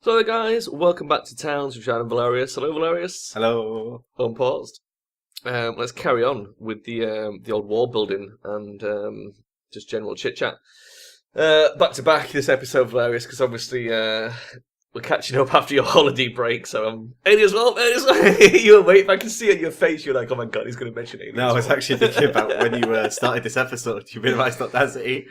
So guys, welcome back to Towns with Charon and Velerious. Hello Velerious. Hello. Unpaused. Let's carry on with the old wall building and just general chit chat. Back to back this episode, Velerious, because obviously we're catching up after your holiday break. So Eddie as well. You were waiting. I can see it in your face. You're like, oh my god, he's going to mention Eddie. No, I was actually thinking about when you started this episode. You minimised Audacity.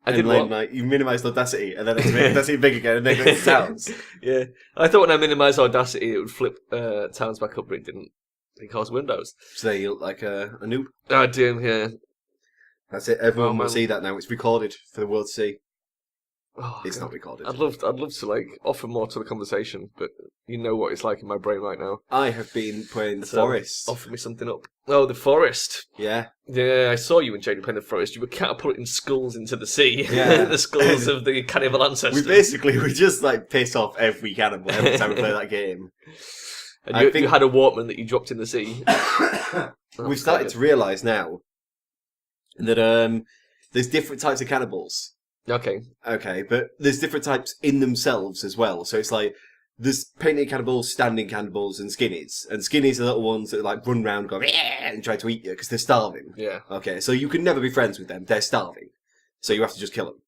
I did what? Like, you minimised Audacity, and then it's made Audacity big again, and then it sounds. Yeah, I thought when I minimised Audacity, it would flip Towns back up, but it didn't. It caused Windows. So you look like a noob. I do, yeah. That's it. Everyone will see that now. It's recorded for the world to see. Oh, it's God. not recorded. I'd love to like offer more to the conversation, but you know what it's like in my brain right now. I have been playing the forest. Offer me something up. Oh, the forest. Yeah. Yeah, I saw you and Jane playing the forest. You were catapulting skulls into the sea. Yeah. The skulls of the cannibal ancestors. We just like piss off every cannibal every time we play that game. And you had a Walkman that you dropped in the sea. We've started to realise now that there's different types of cannibals. Okay, but there's different types in themselves as well. So it's like, there's painted cannibals, standing cannibals, and skinnies. And skinnies are little ones that like run around going, yeah, and try to eat you because they're starving. Yeah. Okay, so you can never be friends with them. They're starving. So you have to just kill them.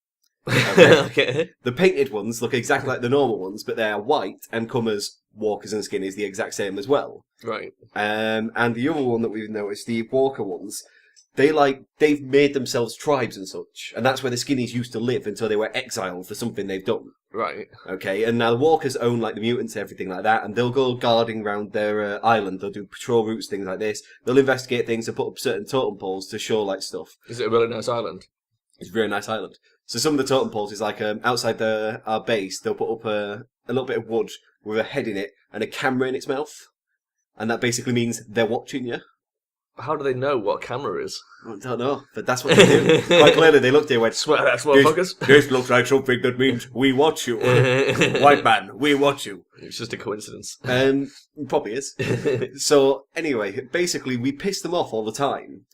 Okay. Okay. The painted ones look exactly like the normal ones, but they are white and come as walkers and skinnies the exact same as well. Right. And the other one that we've noticed, the walker ones, they've made themselves tribes and such, and that's where the skinnies used to live until they were exiled for something they've done. Right. Okay, and now the walkers own like the mutants and everything like that, and they'll go guarding around their island. They'll do patrol routes, things like this. They'll investigate things and put up certain totem poles to show like stuff. Is it a really nice island? It's a very nice island. So some of the totem poles is like outside our base. They'll put up a little bit of wood with a head in it and a camera in its mouth, and that basically means they're watching you. How do they know what a camera is? I don't know, but that's what they do. Quite clearly, they looked here and went, Swear that's motherfuckers. This looks like something that means we watch you. White man, we watch you. It's just a coincidence. Probably is. So, anyway, basically, we piss them off all the time,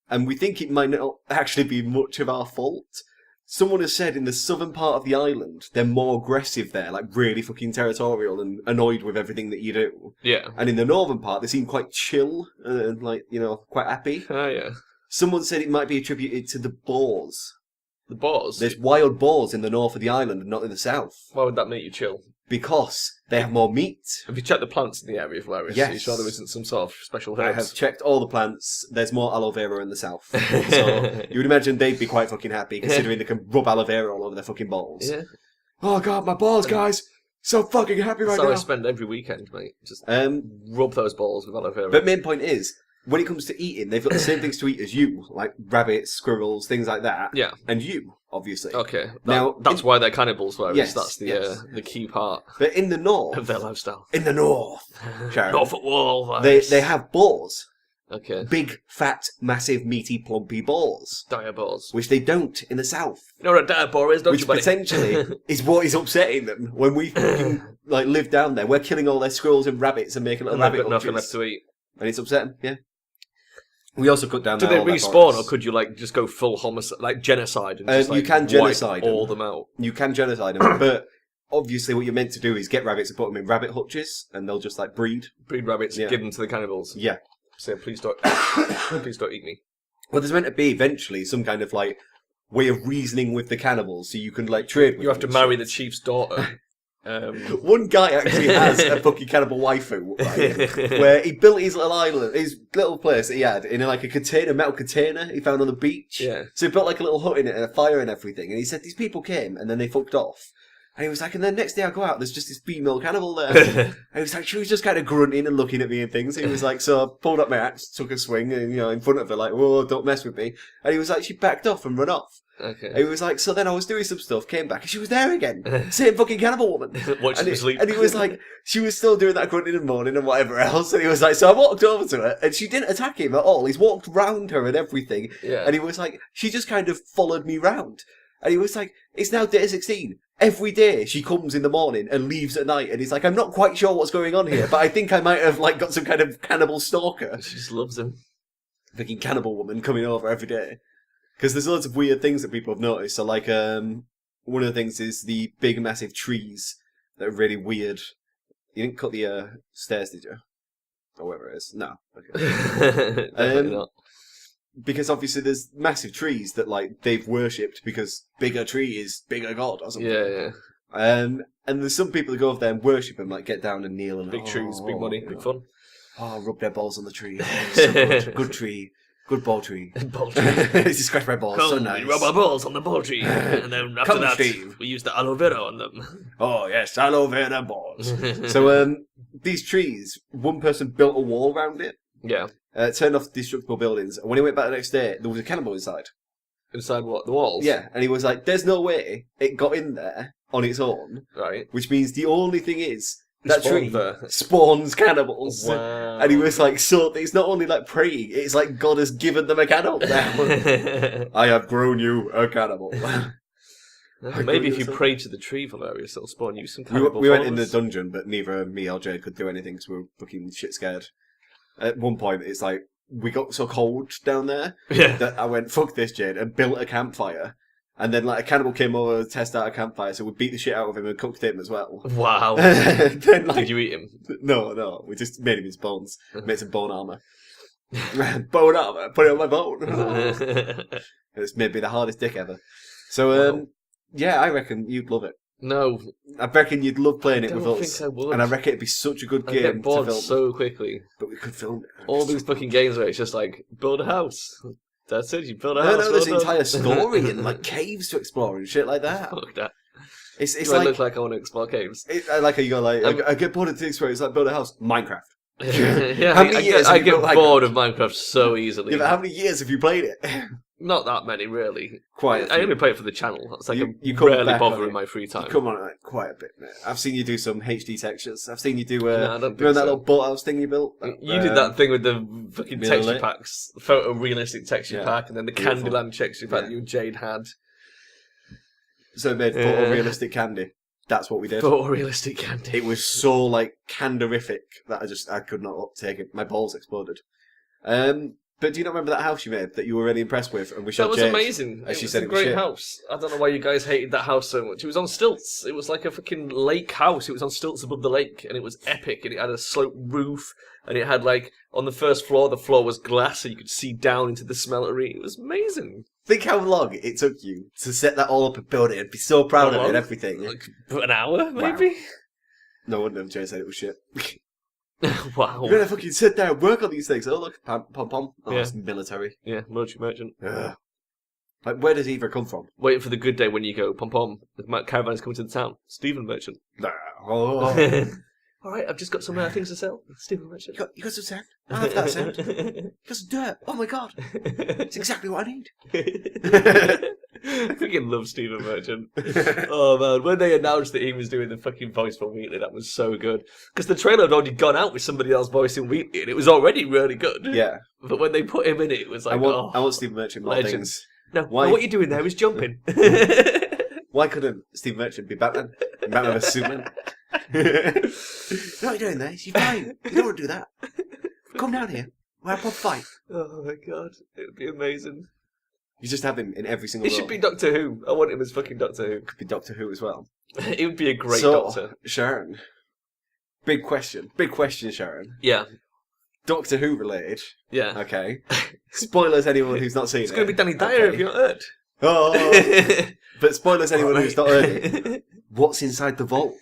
and we think it might not actually be much of our fault. Someone has said in the southern part of the island, they're more aggressive there, like really fucking territorial and annoyed with everything that you do. Yeah. And in the northern part, they seem quite chill and like, quite happy. Oh, yeah. Someone said it might be attributed to the boars. The boars? There's wild boars in the north of the island and not in the south. Why would that make you chill? Because they have more meat. Have you checked the plants in the area, Velerious? Yes. Are you sure there isn't some sort of special herbs? I have checked all the plants. There's more aloe vera in the south. So you would imagine they'd be quite fucking happy, considering they can rub aloe vera all over their fucking balls. Yeah. Oh god, my balls, guys! So fucking happy right That's how now. I spend every weekend, mate. Just rub those balls with aloe vera. But main point is, when it comes to eating, they've got the same things to eat as you, like rabbits, squirrels, things like that. Yeah. And you, obviously. Okay. Now that's why they're cannibals, Velerious. Yes, That's the key part But in the north... of their lifestyle. In the north, Sharon, Norfolk Wall, Velerious. they have boars. Okay. Big, fat, massive, meaty, plumpy boars. Dire balls. Which they don't in the south. You know what a dire ball is, don't Which you, buddy? potentially is what is upsetting them. When we fucking, live down there, we're killing all their squirrels and rabbits and making little And they've rabbit got nothing hutches. left to eat. And it's upsetting, yeah. We also cut down Do there they all their respawn, or forests. could you just go full homicide, like genocide, and just You can genocide wipe all them. them out? You can genocide them, but obviously what you're meant to do is get rabbits and put them in rabbit hutches, and they'll just breed. Breed rabbits, Yeah. give them to the cannibals. Yeah. Say, please don't, please don't eat me. Well, there's meant to be eventually some kind of way of reasoning with the cannibals, so you can trade with You have to them and marry shit. the chief's daughter. One guy actually has a fucking cannibal waifu, right? Where he built his little island, his little place that he had in a metal container he found on the beach. Yeah. So he built a little hut in it and a fire and everything. And he said these people came and then they fucked off. And he was like, and then next day I go out, there's just this female cannibal there. And he was like, she was just kind of grunting and looking at me and things. He was like, so I pulled up my axe, took a swing, and in front of her, whoa, don't mess with me. And he was like, she backed off and run off. Okay. And he was like, so then I was doing some stuff, came back, and she was there again. Same fucking cannibal woman. Watching her sleep. And he was like, she was still doing that grunting and moaning and whatever else. And he was like, so I walked over to her, and she didn't attack him at all. He's walked round her and everything. Yeah. And he was like, she just kind of followed me round. And he was like, it's now day 16. Every day she comes in the morning and leaves at night. And he's like, I'm not quite sure what's going on here, but I think I might have got some kind of cannibal stalker. She just loves him. Fucking cannibal woman coming over every day. Because there's loads of weird things that people have noticed. So one of the things is the big massive trees that are really weird. You didn't cut the stairs, did you? Or whatever it is. No. Okay. Definitely not. Because obviously there's massive trees that like they've worshipped because bigger tree is bigger god or something. Yeah. And there's some people that go over there and worship them, like get down and kneel and Big trees, big money, big fun. Oh, rub their balls on the tree. Oh, so good. Good tree. Good ball tree. Ball tree. It's scratch my balls. Come, So nice. we rub our balls on the ball tree, and then after Come, that, Steve. we use the aloe vera on them. Oh yes, aloe vera balls. So these trees, one person built a wall around it. Yeah. Turned off destructible buildings, and when he went back the next day, there was a cannibal inside. Inside what? The walls? Yeah, and he was like, "There's no way it got in there on its own." Right. Which means the only thing is that tree there. spawns cannibals. Wow. And he was like, "So it's not only like praying; it's like God has given them a cannibal now. I have grown you a cannibal." Maybe if you pray to the tree, Velerious, it'll spawn you some cannibal we went in the followers. dungeon, but neither me or Jade could do anything because we were fucking shit scared. At one point, it's like we got so cold down there Yeah. that I went, "Fuck this, Jade," and built a campfire. And then like a cannibal came over to test out a campfire, so we beat the shit out of him and cooked him as well. Wow. Then, like, Did you eat him? No, we just made him his bones, made some bone armor. Bone armor, put it on my bone. It's maybe the hardest dick ever. So Wow. yeah, I reckon you'd love it. No, I reckon you'd love playing it I with don't us. think I would. And I reckon it'd be such a good I'd game get to bored film. so quickly. But we could film it. All these fucking games where it's just like, build a house. That's it, you build a No, house. no, there's an well done. entire story and like caves to explore and shit like that. Fuck that. It's Do I like, look like I want to explore caves? I like how you go like, I get bored of things where it's like build a house. Minecraft. Yeah, How many years I have you get built bored of Minecraft so easily. Yeah, but how many years have you played it? Not that many, really. Quite a few. I only play it for the channel. It's like You I come rarely back on bother it. in my free time. You come on it like, quite a bit, mate. I've seen you do some HD textures. I've seen you do, No, I don't remember think that so. little boathouse thing you built? You did that thing with the fucking Middle texture it. packs, the photorealistic texture Yeah. pack, and then the Beautiful. Candyland texture pack Yeah. that you and Jade had. So it made photorealistic candy. That's what we did. Photorealistic candy. It was so, like, candorific that I could not take it. My balls exploded. But do you not remember that house you made that you were really impressed with? And we showed That was Jade, amazing. and It she was said a it was great shit. house. I don't know why you guys hated that house so much. It was on stilts. It was like a fucking lake house. It was on stilts above the lake, and it was epic. And it had a sloped roof, and it had like on the first floor, the floor was glass, so you could see down into the smeltery. It was amazing. Think how long it took you to set that all up and build it and be so proud How of it and long? everything. Like an hour, maybe. No wonder Jay said it was shit. Wow. You're gonna fucking sit there and work on these things. Oh, look, pom pom. Oh, Yeah. it's military. Yeah, military merchant. Ugh. Like, where does Eva come from? Waiting for the good day when you go, pom pom, the caravan is coming to the town. Stephen Merchant. Nah. Oh. All right, I've just got some things to sell. Stephen Merchant. You got some sand? I have that sand. You got some dirt? Oh my god. It's exactly what I need. I freaking love Stephen Merchant. Oh man, when they announced that he was doing the fucking voice for Wheatley, that was so good. Because the trailer had already gone out with somebody else voicing Wheatley, and it was already really good. Yeah. But when they put him in it, it was like, I want Steve Merchant more legend. things. No, Why- no, what you're doing there is jumping. Why couldn't Steve Merchant be Batman? Batman vs Superman? You know what you're doing there? You're fine. You don't want to do that. Come down here. We'll have a fight. Oh my god, it would be amazing. You just have him in every single He role. should be Doctor Who. I want him as fucking Doctor Who. Could be Doctor Who as well. He would be a great so, Doctor. Sharon. Big question. Big question, Sharon. Yeah, Doctor Who related. yeah. Okay. Spoilers anyone who's not seen It's it. going to be Danny Dyer Okay. if you're not heard. Oh. But spoilers anyone who's not heard it. What's inside the vault?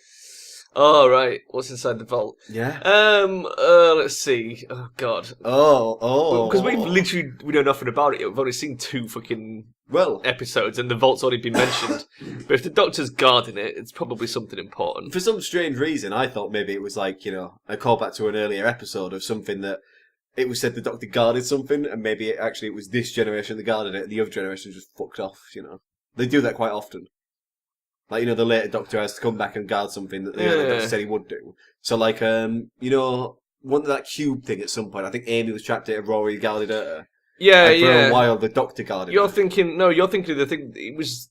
Oh, right. What's inside the vault? Yeah. Let's see. Oh, God. Oh. Because we know nothing about it yet. We've only seen 2 fucking Well, episodes and the vault's already been mentioned. But if the Doctor's guarding it, it's probably something important. for some strange reason, I thought maybe it was like, you know, a callback to an earlier episode of something that it was said the Doctor guarded something, and maybe it was this generation that guarded it, and the other generation just fucked off, you know. They do that quite often. Like, you know, the later Doctor has to come back and guard something that the earlier Doctor said he would do. So, like, you know, one of that cube thing at some point, I think Amy was trapped in it and Rory guarded her. Yeah, And for yeah. a while, the Doctor guarded You're her. thinking of the thing. It was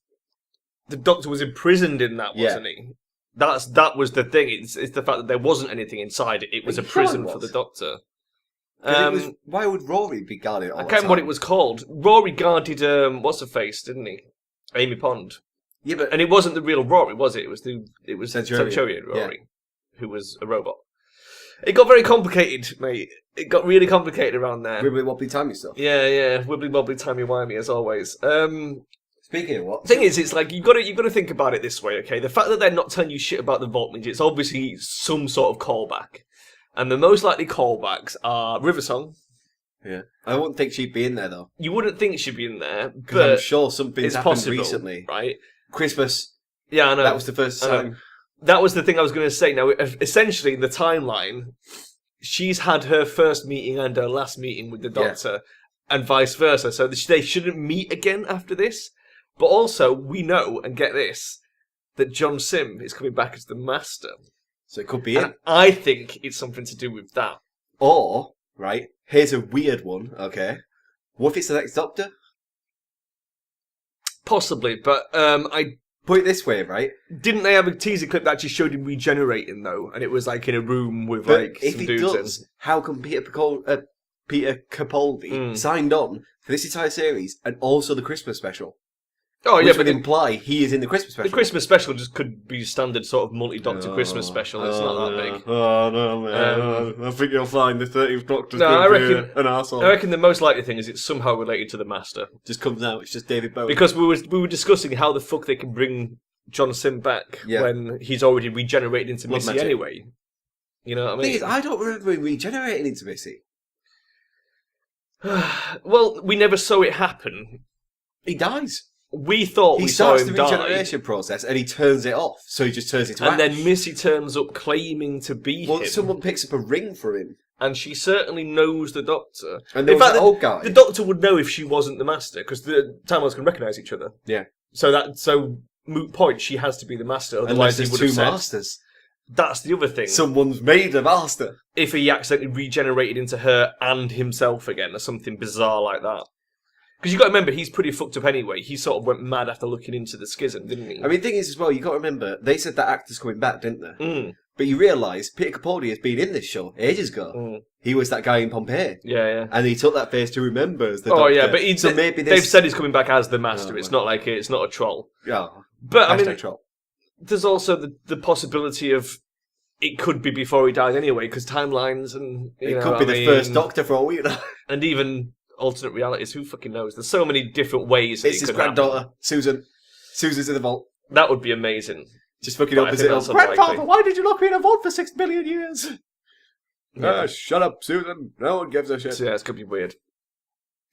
the Doctor was imprisoned in that, wasn't he? That was the thing. It's the fact that there wasn't anything inside it. It was Are a you sure it prison was? for the Doctor. 'Cause why would Rory be guarded all I the can't remember what it time? was called. Rory guarded what's her face, didn't he? Amy Pond. Yeah, but And it wasn't the real Rory, was it? It was Centurion. Centurion Rory, who was a robot. It got very complicated, mate. It got really complicated around there. wibbly wobbly timey stuff. Yeah, wibbly wobbly timey wimey as always. Speaking of what, The thing is, it's like you've got to think about it this way, okay? The fact that they're not telling you shit about the vault means it's obviously some sort of callback, and the most likely callbacks are River Song. yeah, I wouldn't think she'd be in there though, You wouldn't think she'd be in there, because I'm but sure something's it's happened possible, recently. right? Christmas. Yeah, I know. That was the first I know. time. That was the thing I was going to say. Now, essentially, in the timeline, she's had her first meeting and her last meeting with the Doctor, and vice versa. So they shouldn't meet again after this. But also, we know, and get this, that John Sim is coming back as the Master. So it could be it. And I think it's something to do with that. Or, right, here's a weird one, okay? What if it's the next Doctor? Possibly, but I Put it this way, right? didn't they have a teaser clip that actually showed him regenerating, though? And it was like in a room with But like if some he dudes does, how come Peter Capaldi signed on for this entire series and also the Christmas special? Oh, yeah, Which but would imply he is in the Christmas special. the Christmas special just could be standard sort of multi-Doctor Christmas special. It's not that big. Oh, no, man. I think you'll find the 13th Doctor's No, I reckon an arsehole. I reckon the most likely thing is it's somehow related to the Master. Just comes out, it's just David Bowie. Because we were discussing how the fuck they can bring John Sim back when he's already regenerated into Love Missy magic. anyway. You know what I The thing mean? is, I don't remember him regenerating into Missy. Well, we never saw it happen. He dies. We thought He we saw starts him the die. regeneration process and he turns it off. So he just turns it to And ash. then Missy turns up claiming to be Well, him. someone picks up a ring for him. And she certainly knows the Doctor. And there was that old guy. The Doctor would know if she wasn't the Master, because the timelines can recognise each other. Yeah. So moot point, she has to be the Master, Unless otherwise he there's would two have said. masters. That's the other thing. Someone's made a master. If he accidentally regenerated into her and himself again, or something bizarre like that. Because you've got to remember, he's pretty fucked up anyway. He sort of went mad after looking into the schism, didn't he? I mean, the thing is as well, you got to remember, they said that actor's coming back, didn't they? Mm. But you realise Peter Capaldi has been in this show ages ago. Mm. He was that guy in Pompeii. Yeah. And he took that face to remember as the Oh, Doctor. yeah, but so maybe they've this... said he's coming back as the Master. Oh, it's well. not like it's not a troll. Yeah. But, I mean, Troll. there's also the possibility of it could be before he dies anyway, because timelines and... It could be the first Doctor for all we know. And even alternate realities, who fucking knows? There's so many different ways that It's it his could granddaughter, happen. Susan. Susan's in the vault. That would be amazing. Just fucking But I opposite think of that's unlikely. Grandfather, why did you lock me in a vault for 6 billion years? Yeah. Shut up, Susan. No one gives a shit. So yeah, it's going to be weird.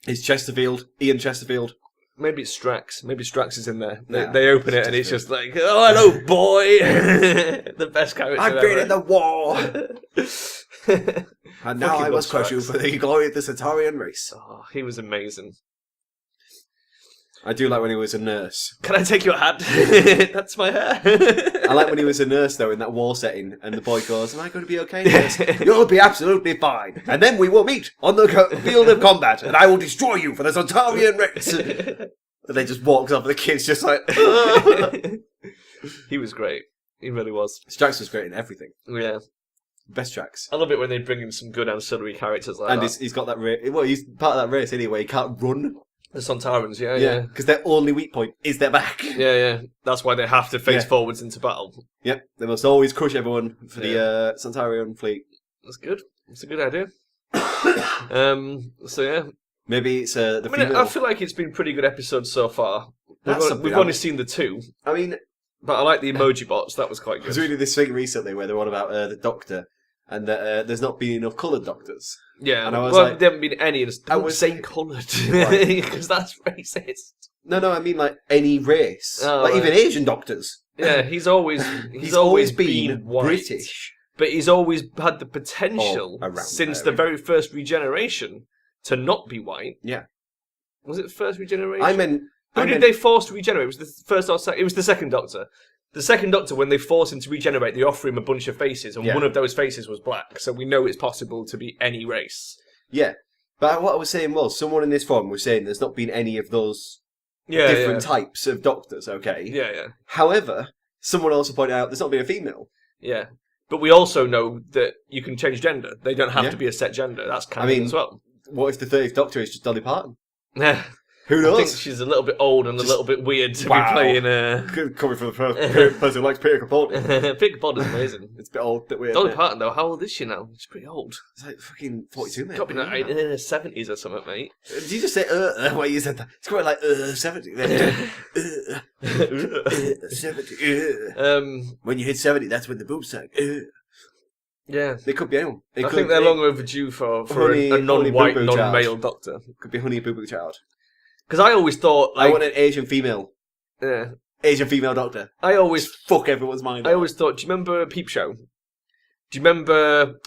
It's Chesterfield. Ian Chesterfield. Maybe it's Strax. Maybe Strax is in there. Nah, They open it it's and it's just just like, oh, hello, boy! The best character I've been in the war! the... And now I must crush you for the glory of the Centaurian race. Oh, he was amazing. I do like when he was a nurse. Can I take your hat? That's my hair. I like when he was a nurse, though, in that war setting, and the boy goes, am I going to be okay, nurse? You'll be absolutely fine. And then we will meet on the field of combat, and I will destroy you for the Centaurian race. And they just walks off, and the kid's just like... He was great. He really was. Strax was great in everything. Yeah. Best tracks. I love it when they bring in some good ancillary characters like And that. he's got that race. Well, he's part of that race anyway. He can't run. The Sontarans, yeah. Because their only weak point is their back. Yeah. That's why they have to face Yeah. forwards into battle. Yep. They must always crush everyone for the Centaurian fleet. That's good. It's a good idea. So yeah. Maybe it's the I mean, female. I feel like it's been pretty good episodes so far. That's We've only seen the two, I mean, but I like the emoji bots. That was quite I was good. reading this thing recently where they're on about the Doctor and that there's not been enough coloured Doctors. Yeah, and I was well, like- there haven't been any. I Don't was- say coloured, Right. because that's racist. No, I mean like any race. Oh, like right. even Asian Doctors. Yeah, he's always been white, British. but he's always had the potential Oh, around since there, the very first regeneration to not be white. Yeah. Was it the first regeneration? I meant... Who did they force to regenerate? Was it the first or second? It was the second Doctor. The second Doctor, when they force him to regenerate, they offer him a bunch of faces, and Yeah. one of those faces was black. So we know it's possible to be any race. Yeah. But what I was saying was, someone in this forum was saying there's not been any of those different types of Doctors, okay? Yeah. However, someone also pointed out there's not been a female. Yeah. But we also know that you can change gender. They don't have Yeah. to be a set gender. That's I canon mean- as well. What if the 30th Doctor is just Dolly Parton? Yeah. Who I knows? think she's a little bit old and a little bit weird to Wow. be playing. Coming from the person who likes Peter Capaldi. Peter Capaldi's amazing. It's a bit old, bit weird. Dolly isn't it? Parton though, how old is she now? She's pretty old. It's like fucking 42, mate. Got to be like in her 70s or something, mate. Did you just say why you said that? It's quite like 70. 70. When you hit 70, that's when the boobs sag. Yeah. They could be anyone. I think they're long overdue for Honey- a non-white, Honey Boo Boo non-male doctor. Could be Honey Boo Boo Child. Because I always thought, I like, want an Asian female. yeah, Asian female doctor. I always Fuck everyone's mind. I always thought, do you remember Peep Show? Do you remember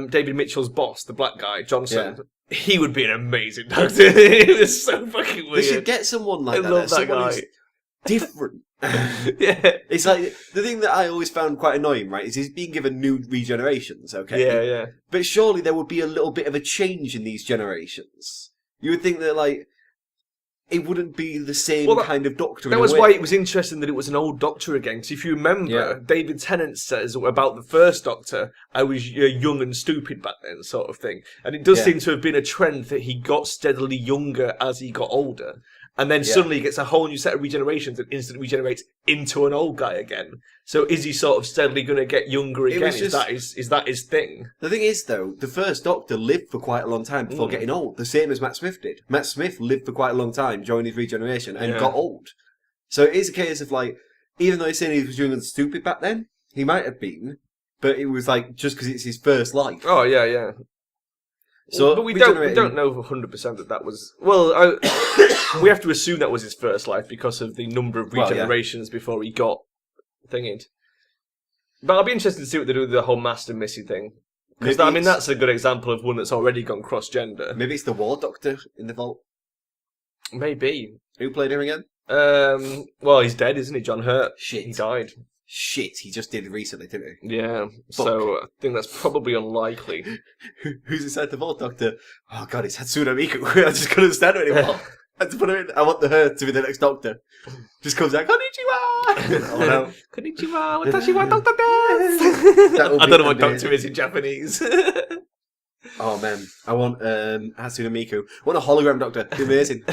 David Mitchell's boss, the black guy, Johnson? Yeah. He would be an amazing doctor. He was so fucking They weird. should get someone like I that. love that someone guy. who's different. Yeah. It's like the thing that I always found quite annoying, right? Is he's being given new regenerations, okay? Yeah, yeah. But surely there would be a little bit of a change in these generations. You would think that, like, it wouldn't be the same kind of doctor. That in a was way. why it was interesting that it was an old doctor again. Because if you remember, Yeah. David Tennant says about the first doctor, I was young and stupid back then, sort of thing. And it does Yeah. seem to have been a trend that he got steadily younger as he got older. And then Yeah. suddenly he gets a whole new set of regenerations and instantly regenerates into an old guy again. So is he sort of steadily going to get younger It again? was just- Is that his thing? The thing is, though, the first Doctor lived for quite a long time before getting old, the same as Matt Smith did. Matt Smith lived for quite a long time during his regeneration and Yeah. got old. So it is a case of, like, even though he's saying he was young and stupid back then, he might have been, but it was, like, just because it's his first life. Oh, yeah, yeah. So, but we don't know for 100% that was... Well, we have to assume that was his first life because of the number of Well, yeah. regenerations before he got thinged. But I'll be interested to see what they do with the whole Master Missy thing. Because, Maybe I mean, it's- that's a good example of one that's already gone cross-gender. Maybe it's the War Doctor in the vault. Maybe. Who played him again? Well, he's dead, isn't he? John Hurt. Shit. He died. Shit, he just did recently, didn't he? Yeah. So I think that's probably unlikely. Who's inside the vault, Doctor? Oh god, it's Hatsune Miku. I just couldn't stand it anymore. I had to put her in. I want her to be the next Doctor. Just comes out, konnichiwa! Oh no. Konnichiwa, watashi wa Doctor desu! That would I be don't know what amazing. Doctor is in Japanese. Oh man, I want Hatsune Miku. I want a hologram Doctor. It'd be amazing.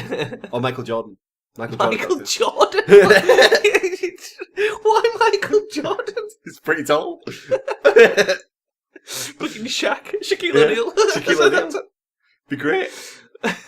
Or Michael Jordan. Michael Michael Doctor. Jordan? Why Michael Jordan? He's pretty tall. Fucking Shaquille O'Neal. Shaquille O'Neal. Be great.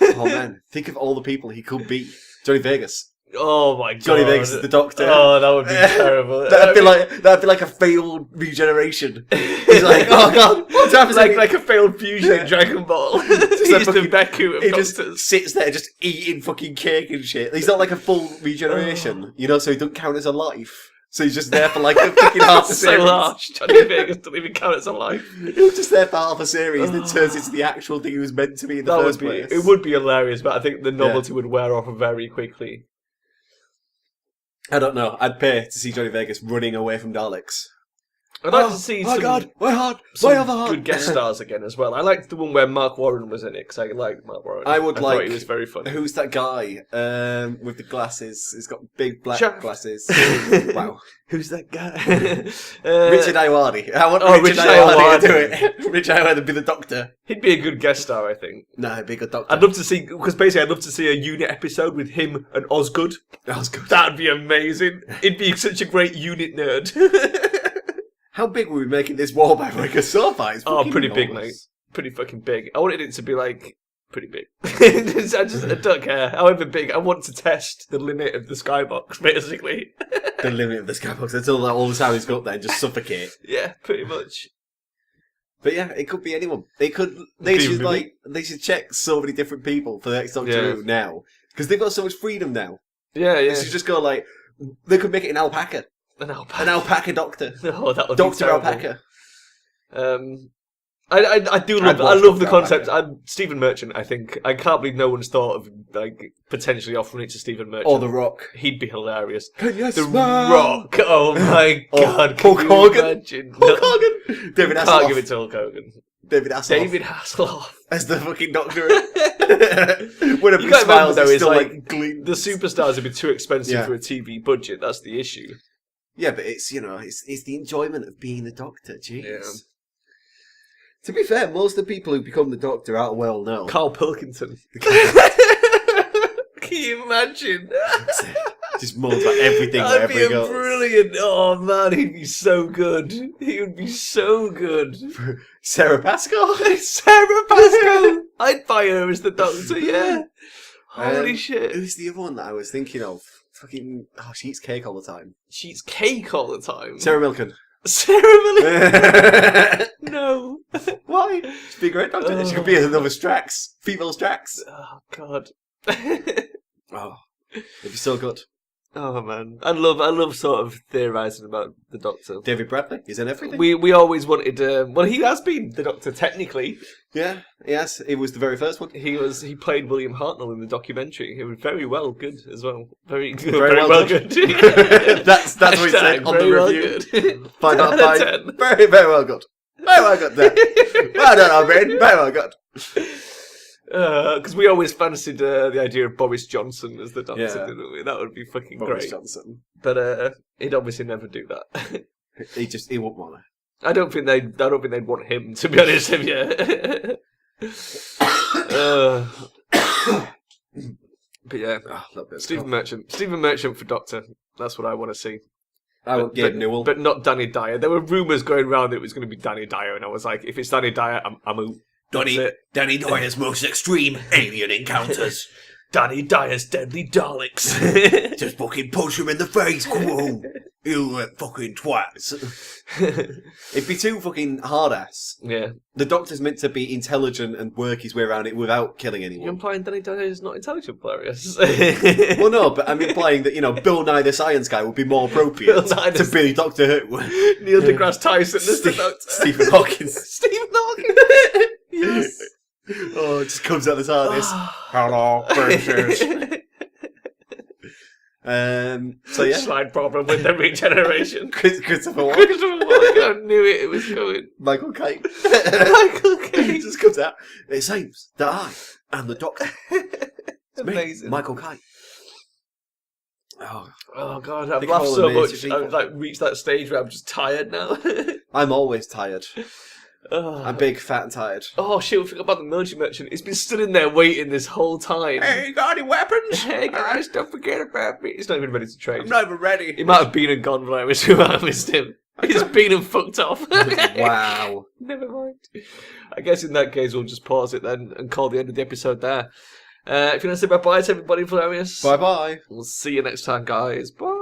Oh man, think of all the people he could be. Johnny Vegas. Oh my god. Johnny Vegas is the Doctor. Oh, that would be terrible. That'd be like a failed regeneration. He's like, oh god, what's happening? like a failed fusion in Dragon Ball. He's like the fucking- Deku of He just doctors. sits there, just eating fucking cake and shit. He's not like a full regeneration, you know, so he doesn't count as a life. So he's just there for like a fucking half a So series. harsh. Johnny Vegas doesn't even count as a life. He was just there for half a series, then turns into the actual thing he was meant to be in the That first would be. place. It would be hilarious, but I think the novelty would wear off very quickly. I don't know. I'd pay to see Johnny Vegas running away from Daleks. I'd like to see my some, god, my heart, some my other heart. good guest stars again as well. I liked the one where Mark Warren was in it because I liked Mark Warren. I would thought like- he was very funny. Who's that guy with the glasses? He's got big black Shaft. glasses. Wow. Who's that guy? Richard Iwadi. I want Richard Richard Iwadi to do Ayoade. it. Richard Iwadi to be the Doctor. He'd be a good guest star, I think. No, be a good Doctor. I'd love to see, because basically I'd love to see a unit episode with him and Osgood. That was good. That'd be amazing. He'd be such a great unit nerd. How big were we making this wallpaper? Like a sofa? It's Oh, fucking pretty big, enormous. mate. Pretty fucking big. I wanted it to be like pretty big. I don't care. However big, I want to test the limit of the skybox, basically. The limit of the skybox until all the time he's go up there and just suffocate. Yeah, pretty much. But yeah, it could be anyone. They Could even should be me. they should check so many different people for the next Doctor Yeah. Who now because they've got so much freedom now. Yeah, yeah. They should just go like they could make it an alpaca, An alpaca. an alpaca Doctor, Oh, that would be Doctor terrible. Alpaca. I do love I'd I watch love the Dr. concept. Alpaca. Stephen Merchant. I think I can't believe no one's thought of like potentially offering it to Stephen Merchant. Or The Rock. He'd be hilarious. Can you The smile? Rock. Oh my Or god. Hulk can you Hogan. imagine? Hulk Hogan. David Can't Hasselhoff. give it to Hulk Hogan. David Hasselhoff. David Hasselhoff. as the fucking Doctor. Whenever You he can't remember smiles, though, he's it's still like like gleam. the superstars would be too expensive Yeah. for a TV budget. That's the issue. Yeah, but it's it's the enjoyment of being the Doctor. Jeez. Yeah. To be fair, most of the people who become the Doctor are well known. Carl Pilkington. Can you imagine? Just moans about everything That'd wherever he be goes. brilliant. Oh man, he'd be so good. He would be so good. Sarah Pascal? Sarah Pascal. I'd buy her as the Doctor. Yeah. Holy shit. Who's the other one that I was thinking of? Fucking, she eats cake all the time. She eats cake all the time. Sarah Milken. Sarah Milken. No. Why? She'd be a great Doctor. She could be another Strax. Female Strax. Oh god. Oh, it'd be so good. Oh man, I love sort of theorising about the Doctor. David Bradley, he's in everything. We always wanted. Well, he has been the Doctor technically. Yeah, yes, he was the very first one. He played William Hartnell in the documentary. He was very well good as well. Very well good. that's what he said on the review. Well 5 out of 5. Very well good. Very well good there. Well done, Albert. Very well good. Because we always fancied the idea of Boris Johnson as the Doctor, Yeah. didn't we? That would be fucking Boris great. Johnson. But he'd obviously never do that. He wouldn't want to. I don't think they'd want him, to be honest with you. But yeah, Stephen Merchant for Doctor. That's what I want to see. I want Gabe Newell. But not Danny Dyer. There were rumours going around that it was going to be Danny Dyer, and I was like, if it's Danny Dyer, I'm out. Danny Dyer's most extreme alien encounters. Danny Dyer's Deadly Daleks. Just fucking punch him in the face, whoa. You fucking twats. It'd be too fucking hard-ass. Yeah. The Doctor's meant to be intelligent and work his way around it without killing You're anyone. implying Danny Dyer is not intelligent, Velerious. Well, no, but I'm implying that, Bill Nye the Science Guy would be more appropriate to be Doctor Who. Neil deGrasse Tyson as the Doctor. Stephen Hawking. Stephen Hawking. Yes. Oh, it just comes out this hardest. Hello, precious. So yeah, Slight problem with the regeneration. Christopher Walken. Christopher Walken, I knew it was coming. Michael Caine. Michael Caine. Just comes out. It seems that I am the Doctor. It's me, Amazing. Michael Caine. Oh god, I've They laughed call so them much. amazing I've people. reached that stage where I'm just tired now. I'm always tired. Oh. I'm big, fat, and tired. Oh shit, we forgot about the military merchant. He's been stood in there waiting this whole time. Hey, you got any weapons? Hey guys, don't forget about me. He's not even ready to trade. I'm not even ready. He might have been and gone, but I wish we might have missed him. He's been and fucked off. Wow. Never mind. I guess in that case we'll just pause it then and call the end of the episode there. If you want to say bye-bye to everybody, Velerious. Bye-bye. We'll see you next time, guys. Bye.